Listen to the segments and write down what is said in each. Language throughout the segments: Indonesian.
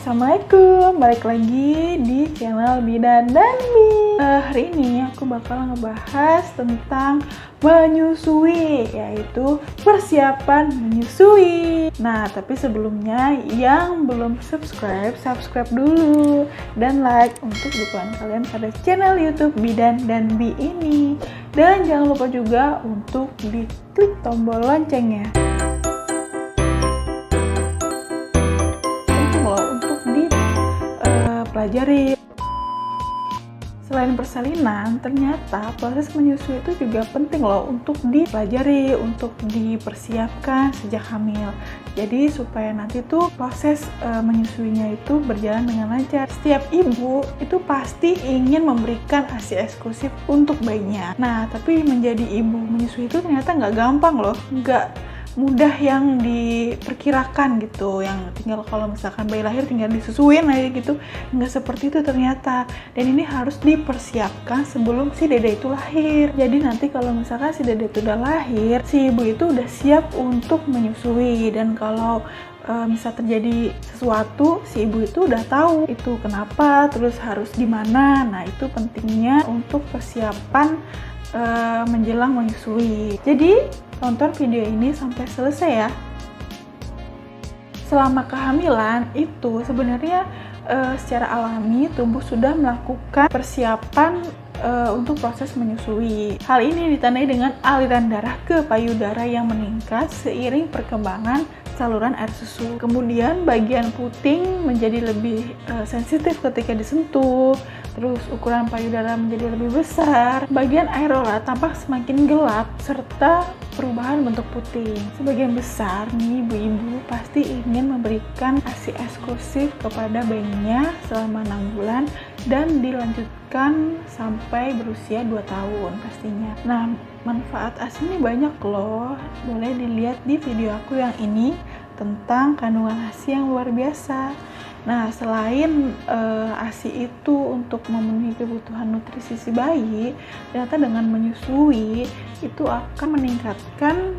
Assalamualaikum, balik lagi di channel Bidan dan Bi. Hari ini aku bakal ngebahas tentang menyusui, yaitu persiapan menyusui. Nah, tapi sebelumnya yang belum subscribe dulu dan like untuk dukungan kalian pada channel YouTube Bidan dan Bi ini. Dan jangan lupa juga untuk diklik tombol loncengnya. Pelajari. Selain persalinan, ternyata proses menyusui itu juga penting loh untuk dipelajari, untuk dipersiapkan sejak hamil. Jadi supaya nanti tuh proses menyusuinya itu berjalan dengan lancar. Setiap ibu itu pasti ingin memberikan ASI eksklusif untuk bayinya. Nah, tapi menjadi ibu menyusui itu ternyata nggak gampang loh, nggak mudah yang diperkirakan gitu, yang tinggal kalau misalkan bayi lahir tinggal disusuin aja gitu, nggak seperti itu ternyata. Dan ini harus dipersiapkan sebelum si dede itu lahir. Jadi nanti kalau misalkan si dede itu udah lahir, si ibu itu udah siap untuk menyusui. Dan kalau misal terjadi sesuatu, si ibu itu udah tahu itu kenapa, terus harus di mana. Nah, itu pentingnya untuk persiapan menjelang menyusui. Jadi tonton video ini sampai selesai ya. Selama kehamilan itu sebenarnya secara alami tubuh sudah melakukan persiapan untuk proses menyusui. Hal ini ditandai dengan aliran darah ke payudara yang meningkat seiring perkembangan saluran air susu. Kemudian bagian puting menjadi lebih sensitif ketika disentuh. Terus ukuran payudara menjadi lebih besar, bagian areola tampak semakin gelap, serta perubahan bentuk puting. Sebagian besar nih ibu-ibu pasti ingin memberikan ASI eksklusif kepada bayinya selama 6 bulan dan dilanjutkan sampai berusia 2 tahun pastinya. Nah, manfaat ASI ini banyak loh, boleh dilihat di video aku yang ini tentang kandungan ASI yang luar biasa. Nah, selain ASI itu untuk memenuhi kebutuhan nutrisi si bayi, ternyata dengan menyusui itu akan meningkatkan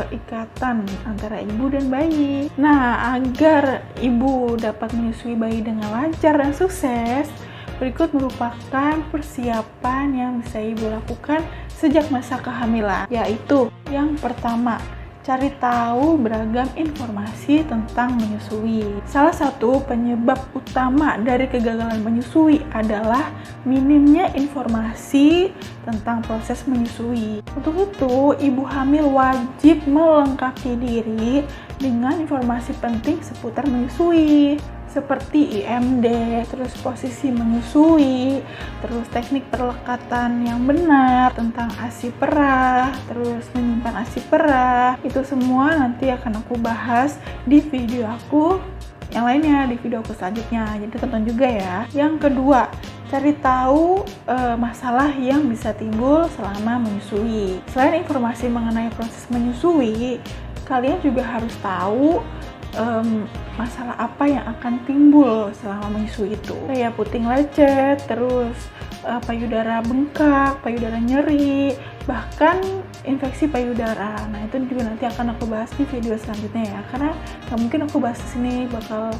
ikatan antara ibu dan bayi. Nah, agar ibu dapat menyusui bayi dengan lancar dan sukses, berikut merupakan persiapan yang bisa ibu lakukan sejak masa kehamilan, yaitu yang pertama, cari tahu beragam informasi tentang menyusui. Salah satu penyebab utama dari kegagalan menyusui adalah minimnya informasi tentang proses menyusui. Untuk itu, ibu hamil wajib melengkapi diri dengan informasi penting seputar menyusui, seperti IMD, terus posisi menyusui, terus teknik perlekatan yang benar, tentang ASI perah, terus menyimpan ASI perah. Itu semua nanti akan aku bahas di video aku yang lainnya, di video aku selanjutnya. Jadi tonton juga ya. Yang kedua, cari tahu masalah yang bisa timbul selama menyusui. Selain informasi mengenai proses menyusui, kalian juga harus tahu masalah apa yang akan timbul selama menyusui itu, kayak puting lecet, terus payudara bengkak, payudara nyeri, bahkan infeksi payudara. Nah, itu juga nanti akan aku bahas di video selanjutnya ya, karena nggak mungkin aku bahas di sini, bakal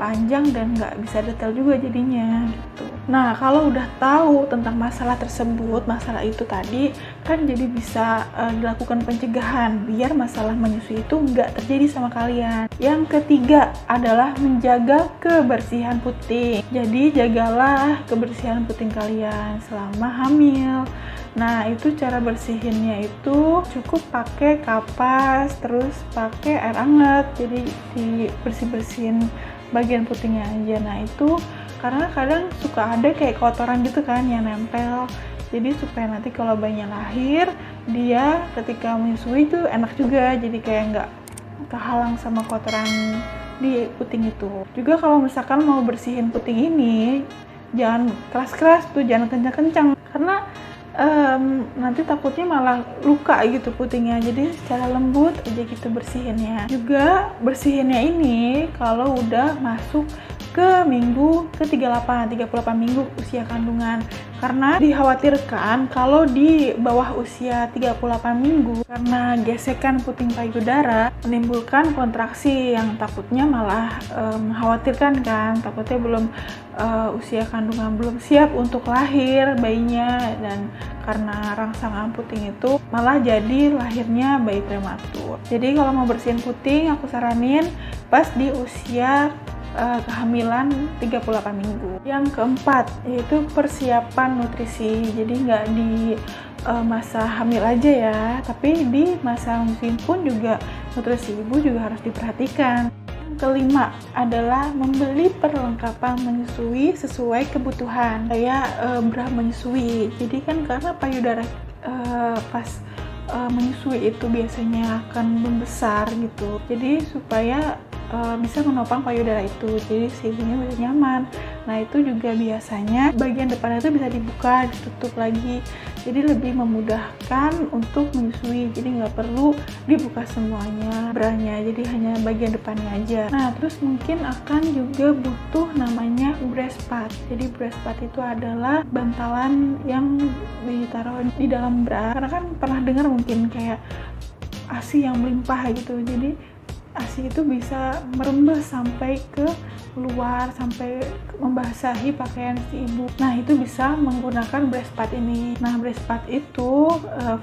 panjang dan nggak bisa detail juga jadinya gitu. Nah, kalau udah tahu tentang masalah tersebut, masalah itu tadi kan jadi bisa dilakukan pencegahan biar masalah menyusui itu nggak terjadi sama kalian. Yang ketiga adalah menjaga kebersihan puting. Jadi jagalah kebersihan puting kalian selama hamil. Nah, itu cara bersihinnya itu cukup pakai kapas, terus pakai air hangat, jadi dibersih-bersihin bagian putingnya aja. Nah, itu karena kadang suka ada kayak kotoran gitu kan yang nempel, jadi supaya nanti kalau bayinya lahir, dia ketika menyusui itu enak juga, jadi kayak nggak kehalang sama kotoran di puting itu. Juga kalau misalkan mau bersihin puting ini, jangan keras-keras tuh, jangan kencang-kencang, karena nanti takutnya malah luka gitu putingnya. Jadi secara lembut aja gitu bersihinnya. Juga bersihinnya ini kalau udah masuk ke minggu ke-38 minggu usia kandungan. Karena dikhawatirkan kalau di bawah usia 38 minggu karena gesekan puting payudara menimbulkan kontraksi yang takutnya malah mengkhawatirkan kan, takutnya belum usia kandungan belum siap untuk lahir bayinya, dan karena rangsang puting itu malah jadi lahirnya bayi prematur. Jadi kalau mau bersihin puting aku saranin pas di usia kehamilan 38 minggu. Yang keempat yaitu persiapan nutrisi. Jadi nggak di masa hamil aja ya, tapi di masa menyusui pun juga nutrisi ibu juga harus diperhatikan. Yang kelima adalah membeli perlengkapan menyusui sesuai kebutuhan, kayak bra menyusui. Jadi kan karena payudara pas menyusui itu biasanya akan membesar gitu, jadi supaya bisa menopang payudara itu, jadi si ibunya bisa nyaman. Nah itu juga biasanya bagian depannya itu bisa dibuka, ditutup lagi, jadi lebih memudahkan untuk menyusui. Jadi nggak perlu dibuka semuanya branya, jadi hanya bagian depannya aja. Nah terus mungkin akan juga butuh namanya breast pad. Jadi breast pad itu adalah bantalan yang ditaruh di dalam bra. Karena kan pernah dengar mungkin kayak ASI yang melimpah gitu, jadi ASI itu bisa merembes sampai ke luar, sampai membasahi pakaian si ibu. Nah itu bisa menggunakan breast pad ini. Nah breast pad itu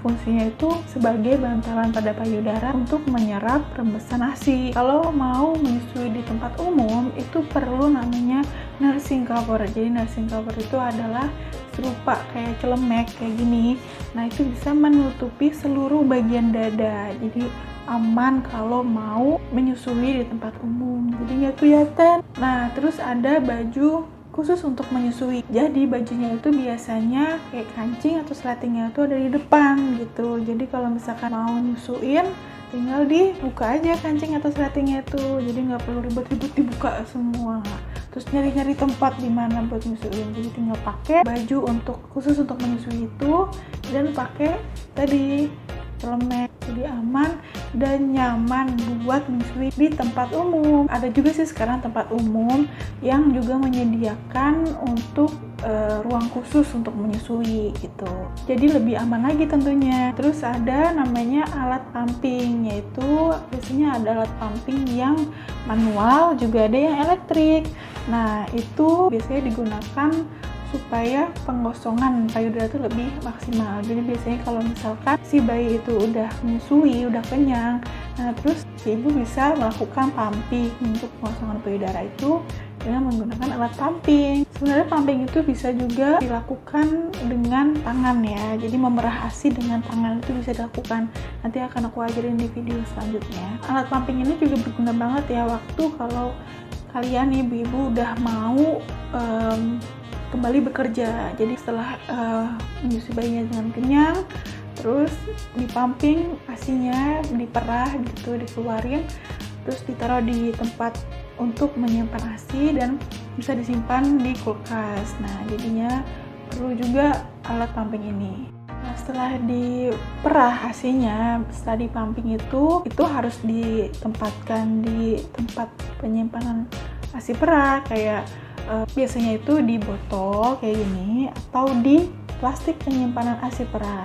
fungsinya itu sebagai bantalan pada payudara untuk menyerap rembesan ASI. Kalau mau menyusui di tempat umum itu perlu namanya nursing cover. Jadi nursing cover itu adalah serupa kayak celemek kayak gini. Nah itu bisa menutupi seluruh bagian dada, jadi aman kalau mau menyusui di tempat umum, jadi nggak kelihatan. Nah terus ada baju khusus untuk menyusui. Jadi bajunya itu biasanya kayak kancing atau sletingnya itu ada di depan gitu. Jadi kalau misalkan mau nyusuin tinggal dibuka aja kancing atau sletingnya itu, jadi nggak perlu ribet-ribet dibuka semua, terus nyari-nyari tempat di mana buat nyusuin. Jadi tinggal pakai baju untuk khusus untuk menyusui itu dan pakai tadi celemek, jadi aman dan nyaman buat menyusui di tempat umum. Ada juga sih sekarang tempat umum yang juga menyediakan untuk ruang khusus untuk menyusui gitu, jadi lebih aman lagi tentunya. Terus ada namanya alat pumping, yaitu biasanya ada alat pumping yang manual, juga ada yang elektrik. Nah itu biasanya digunakan supaya penggosongan payudara itu lebih maksimal. Jadi biasanya kalau misalkan si bayi itu udah menyusui, udah kenyang, nah terus si ibu bisa melakukan pumping untuk penggosongan payudara itu dengan menggunakan alat pumping. Sebenarnya pumping itu bisa juga dilakukan dengan tangan ya, jadi memerah ASI dengan tangan itu bisa dilakukan. Nanti akan aku ajarin di video selanjutnya. Alat pumping ini juga berguna banget ya waktu kalau kalian ibu-ibu udah mau kembali bekerja. Jadi setelah menyusui bayinya dengan kenyang, terus dipumping ASInya, diperah gitu, dikeluarin, terus ditaruh di tempat untuk menyimpan ASI dan bisa disimpan di kulkas. Nah jadinya perlu juga alat pumping ini. Nah, setelah diperah ASInya, setelah dipumping itu harus ditempatkan di tempat penyimpanan ASI perah, kayak biasanya itu di botol kayak gini atau di plastik penyimpanan ASI perah.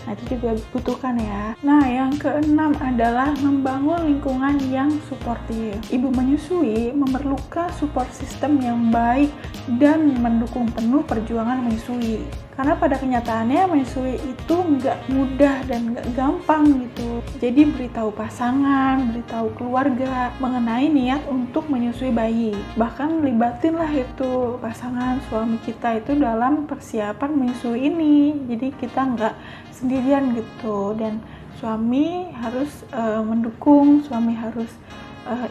Nah itu juga dibutuhkan ya. Nah yang keenam adalah membangun lingkungan yang suportif. Ibu menyusui memerlukan support system yang baik dan mendukung penuh perjuangan menyusui. Karena pada kenyataannya menyusui itu nggak mudah dan nggak gampang gitu. Jadi beritahu pasangan, beritahu keluarga mengenai niat untuk menyusui bayi. Bahkan libatinlah itu pasangan suami kita itu dalam persiapan menyusui ini. Jadi kita nggak sendirian gitu, dan suami harus mendukung, suami harus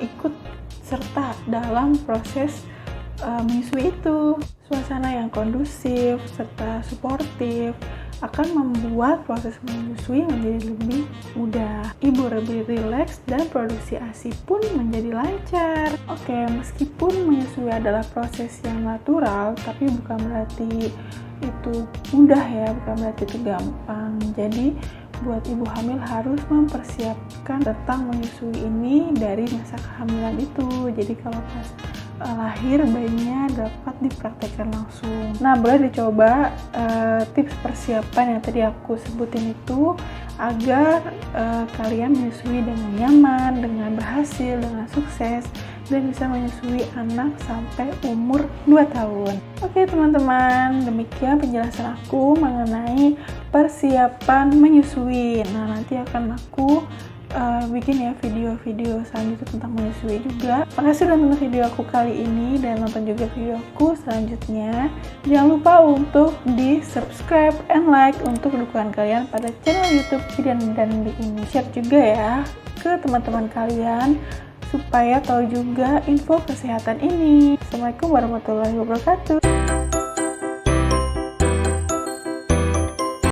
ikut serta dalam proses menyusui itu. Suasana yang kondusif serta suportif akan membuat proses menyusui menjadi lebih mudah. Ibu lebih rileks dan produksi ASI pun menjadi lancar. Oke, meskipun menyusui adalah proses yang natural, tapi bukan berarti itu mudah ya, bukan berarti itu gampang. Jadi buat ibu hamil harus mempersiapkan tentang menyusui ini dari masa kehamilan itu. Jadi kalau pas lahir bayinya dapat dipraktekkan langsung. Nah, boleh dicoba tips persiapan yang tadi aku sebutin itu agar kalian menyusui dengan nyaman, dengan berhasil, dengan sukses, dan bisa menyusui anak sampai umur 2 tahun. Oke teman-teman, demikian penjelasan aku mengenai persiapan menyusui. Nah, nanti akan aku bikin ya video-video selanjutnya tentang menyusui juga. Makasih udah nonton video aku kali ini dan nonton juga video aku selanjutnya. Jangan lupa untuk di subscribe and like untuk dukungan kalian pada channel YouTube dan di ini. Share juga ya ke teman-teman kalian supaya tahu juga info kesehatan ini. Assalamualaikum warahmatullahi wabarakatuh.